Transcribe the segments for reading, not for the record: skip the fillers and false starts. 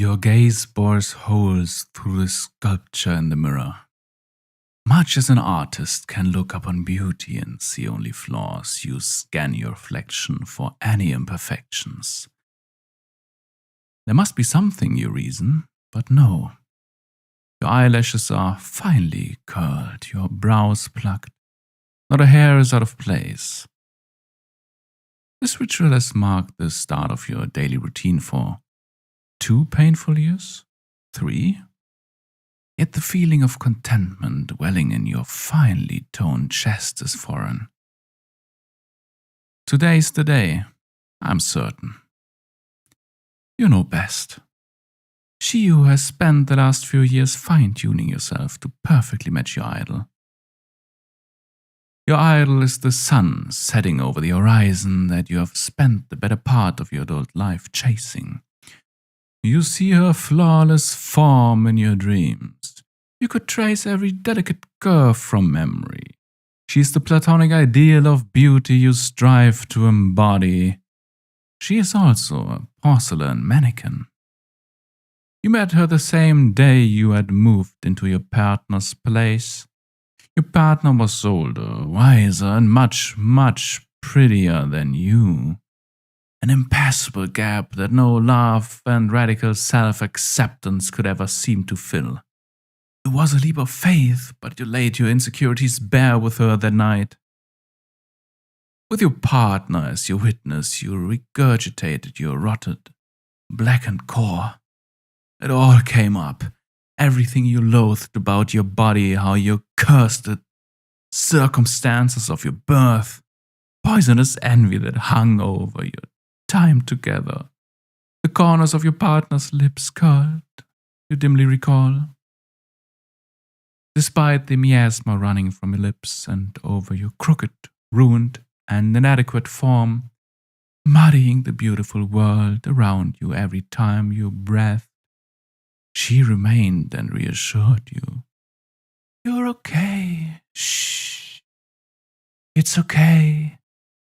Your gaze bores holes through the sculpture in the mirror. Much as an artist can look upon beauty and see only flaws, you scan your reflection for any imperfections. There must be something, you reason, but no. Your eyelashes are finely curled, your brows plucked. Not a hair is out of place. This ritual has marked the start of your daily routine for 2 painful years? 3? Yet the feeling of contentment dwelling in your finely toned chest is foreign. Today's the day, I'm certain. You know best. She who has spent the last few years fine-tuning yourself to perfectly match your idol. Your idol is the sun setting over the horizon that you have spent the better part of your adult life chasing. You see her flawless form in your dreams. You could trace every delicate curve from memory. She is the platonic ideal of beauty you strive to embody. She is also a porcelain mannequin. You met her the same day you had moved into your partner's place. Your partner was older, wiser, and much, much prettier than you. An impassable gap that no love and radical self-acceptance could ever seem to fill. It was a leap of faith, but you laid your insecurities bare with her that night. With your partner as your witness, you regurgitated your rotted, blackened core. It all came up. Everything you loathed about your body, how you cursed the circumstances of your birth, poisonous envy that hung over your time together, the corners of your partner's lips curled, you dimly recall. Despite the miasma running from your lips and over your crooked, ruined, and inadequate form, muddying the beautiful world around you every time you breathed, she remained and reassured you. You're okay. Shh. It's okay.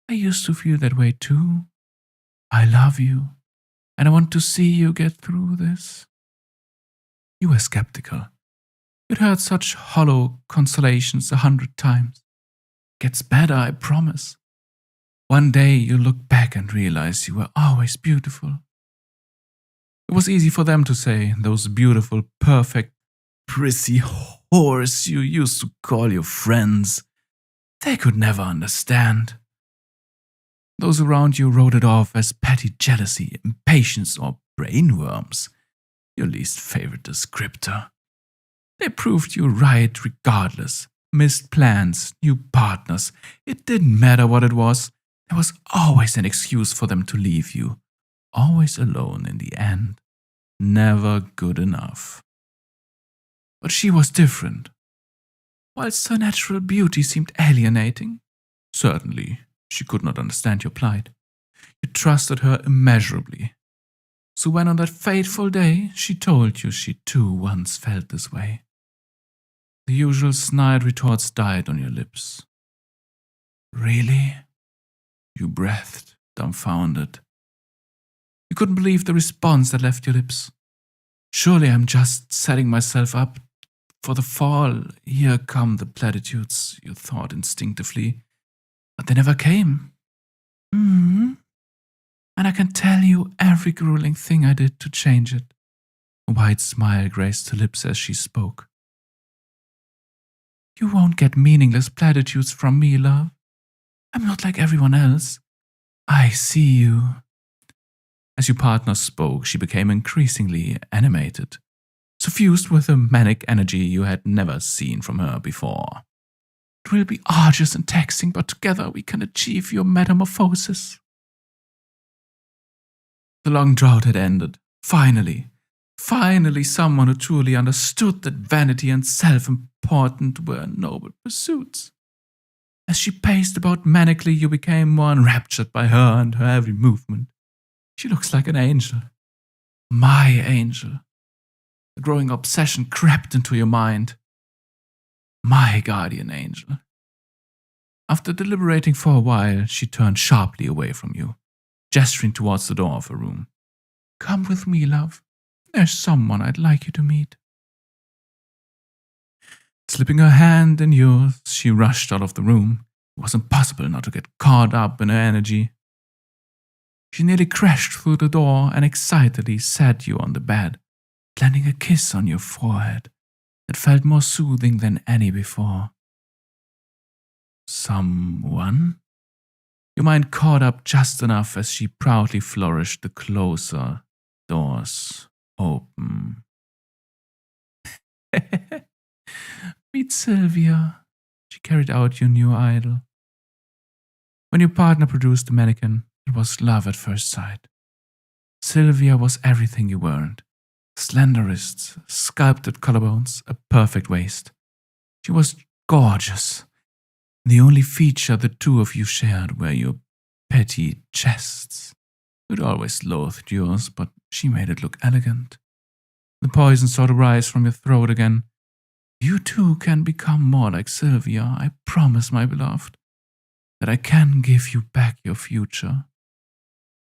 I used to feel that way too. I love you, and I want to see you get through this. You were skeptical. You'd heard such hollow consolations 100 times. Gets better, I promise. One day you look back and realize you were always beautiful. It was easy for them to say, those beautiful, perfect, prissy whores you used to call your friends. They could never understand. Those around you wrote it off as petty jealousy, impatience, or brainworms, your least favorite descriptor. They proved you right regardless. Missed plans, new partners. It didn't matter what it was. There was always an excuse for them to leave you. Always alone in the end. Never good enough. But she was different. Whilst her natural beauty seemed alienating, certainly she could not understand your plight. You trusted her immeasurably. So when on that fateful day she told you she too once felt this way, the usual snide retorts died on your lips. Really? You breathed, dumbfounded. You couldn't believe the response that left your lips. Surely I'm just setting myself up for the fall. Here come the platitudes, you thought instinctively. But they never came. And I can tell you every grueling thing I did to change it. A wide smile graced her lips as she spoke. You won't get meaningless platitudes from me, love. I'm not like everyone else. I see you. As your partner spoke, she became increasingly animated, suffused with a manic energy you had never seen from her before. It will be arduous and taxing, but together we can achieve your metamorphosis. The long drought had ended. Finally someone who truly understood that vanity and self-importance were noble pursuits. As she paced about manically, you became more enraptured by her and her every movement. She looks like an angel. My angel. A growing obsession crept into your mind. My guardian angel. After deliberating for a while, she turned sharply away from you, gesturing towards the door of her room. Come with me, love. There's someone I'd like you to meet. Slipping her hand in yours, she rushed out of the room. It was impossible not to get caught up in her energy. She nearly crashed through the door and excitedly sat you on the bed, landing a kiss on your forehead that felt more soothing than any before. Someone? Your mind caught up just enough as she proudly flourished the closer doors open. Meet Sylvia. She carried out your new idol. When your partner produced the mannequin, it was love at first sight. Sylvia was everything you weren't. Slender wrists, sculpted collarbones, a perfect waist. She was gorgeous. The only feature the two of you shared were your petty chests. You'd always loathed yours, but she made it look elegant. The poison sought to rise from your throat again. You too can become more like Sylvia, I promise, my beloved, that I can give you back your future.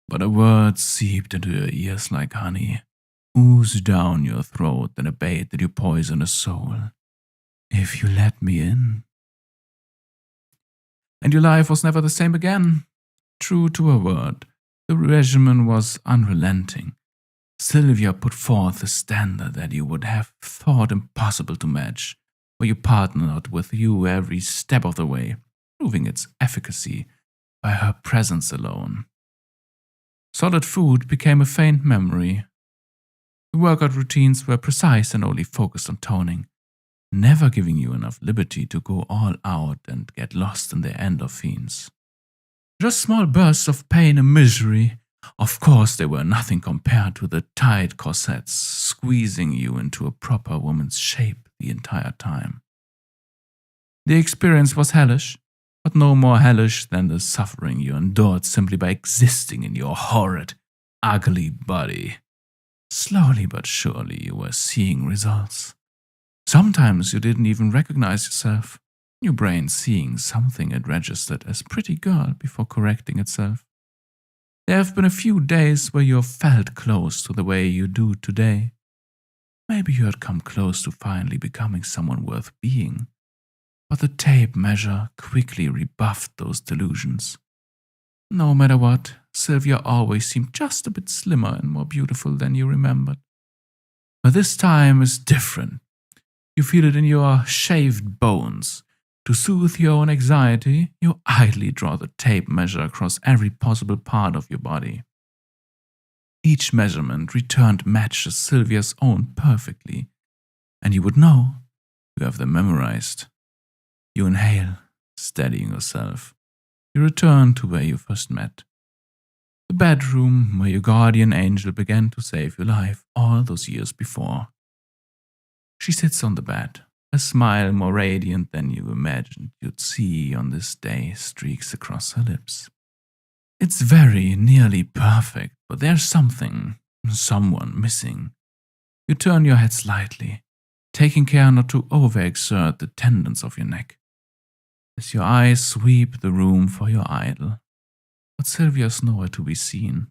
But a word seeped into your ears like honey, oozed down your throat and abated your poisonous soul. If you let me in. And your life was never the same again. True to her word, the regimen was unrelenting. Sylvia put forth a standard that you would have thought impossible to match, for you partnered with you every step of the way, proving its efficacy by her presence alone. Solid food became a faint memory. The workout routines were precise and only focused on toning, never giving you enough liberty to go all out and get lost in the endorphins. Just small bursts of pain and misery. Of course, they were nothing compared to the tight corsets squeezing you into a proper woman's shape the entire time. The experience was hellish, but no more hellish than the suffering you endured simply by existing in your horrid, ugly body. Slowly but surely you were seeing results. Sometimes you didn't even recognize yourself, your brain seeing something it registered as pretty girl before correcting itself. There have been a few days where you have felt close to the way you do today. Maybe you had come close to finally becoming someone worth being, but the tape measure quickly rebuffed those delusions. No matter what, Sylvia always seemed just a bit slimmer and more beautiful than you remembered. But this time is different. You feel it in your shaved bones. To soothe your own anxiety, you idly draw the tape measure across every possible part of your body. Each measurement returned matches Sylvia's own perfectly, and you would know you have them memorized. You inhale, steadying yourself. You return to where you first met. The bedroom where your guardian angel began to save your life all those years before. She sits on the bed. A smile more radiant than you imagined you'd see on this day streaks across her lips. It's very nearly perfect, but there's someone missing. You turn your head slightly, taking care not to overexert the tendons of your neck. As your eyes sweep the room for your idol, but Sylvia's nowhere to be seen.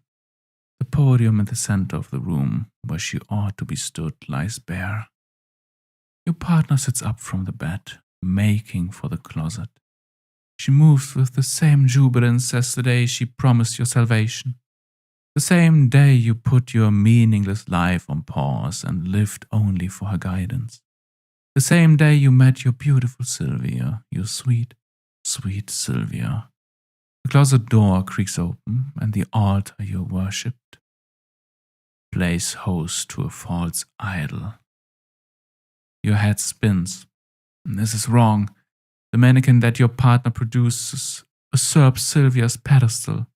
The podium in the center of the room, where she ought to be stood, lies bare. Your partner sits up from the bed, making for the closet. She moves with the same jubilance as the day she promised your salvation. The same day you put your meaningless life on pause and lived only for her guidance. The same day you met your beautiful Sylvia, your sweet, sweet Sylvia. The closet door creaks open, and the altar you worshipped plays host to a false idol. Your head spins. This is wrong. The mannequin that your partner produces usurps Sylvia's pedestal.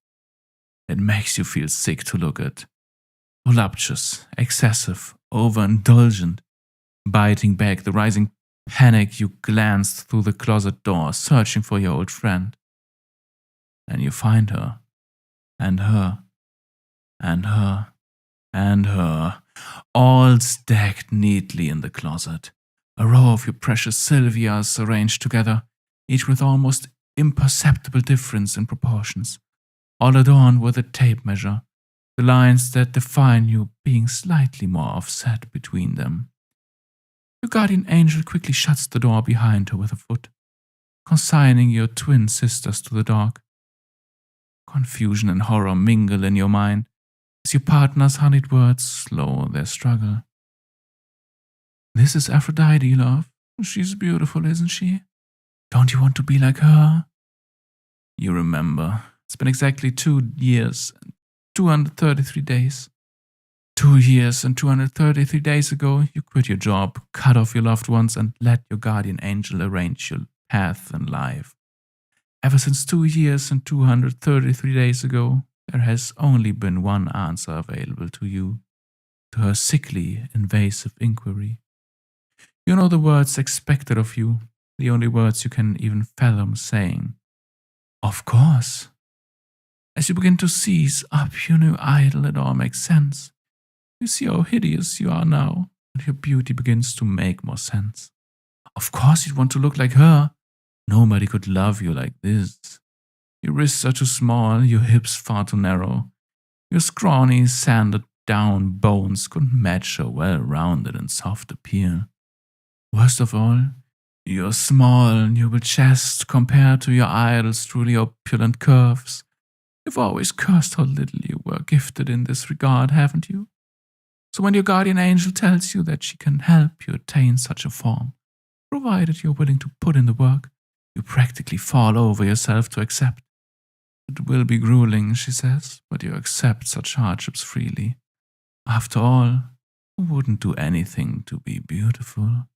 It makes you feel sick to look at. Voluptuous, excessive, overindulgent. Biting back the rising panic, you glanced through the closet door, searching for your old friend. And you find her, and her, and her, and her, all stacked neatly in the closet. A row of your precious Sylvias arranged together, each with almost imperceptible difference in proportions, all adorned with a tape measure, the lines that define you being slightly more offset between them. Your guardian angel quickly shuts the door behind her with a foot, consigning your twin sisters to the dark. Confusion and horror mingle in your mind as your partner's honeyed words slow their struggle. This is Aphrodite, love. She's beautiful, isn't she? Don't you want to be like her? You remember, it's been exactly 2 years and 233 days. 2 years and 233 days ago, you quit your job, cut off your loved ones, and let your guardian angel arrange your path in life. Ever since 2 years and 233 days ago, there has only been one answer available to you, to her sickly, invasive inquiry. You know the words expected of you, the only words you can even fathom saying. Of course. As you begin to seize up your new idol, it all makes sense. You see how hideous you are now, and your beauty begins to make more sense. Of course you'd want to look like her. Nobody could love you like this. Your wrists are too small, your hips far too narrow. Your scrawny, sanded down bones couldn't match her well-rounded and soft appeal. Worst of all, your small, noble chest compared to your idol's truly opulent curves. You've always cursed how little you were gifted in this regard, haven't you? So when your guardian angel tells you that she can help you attain such a form, provided you're willing to put in the work, you practically fall over yourself to accept. It will be grueling, she says, but you accept such hardships freely. After all, who wouldn't do anything to be beautiful?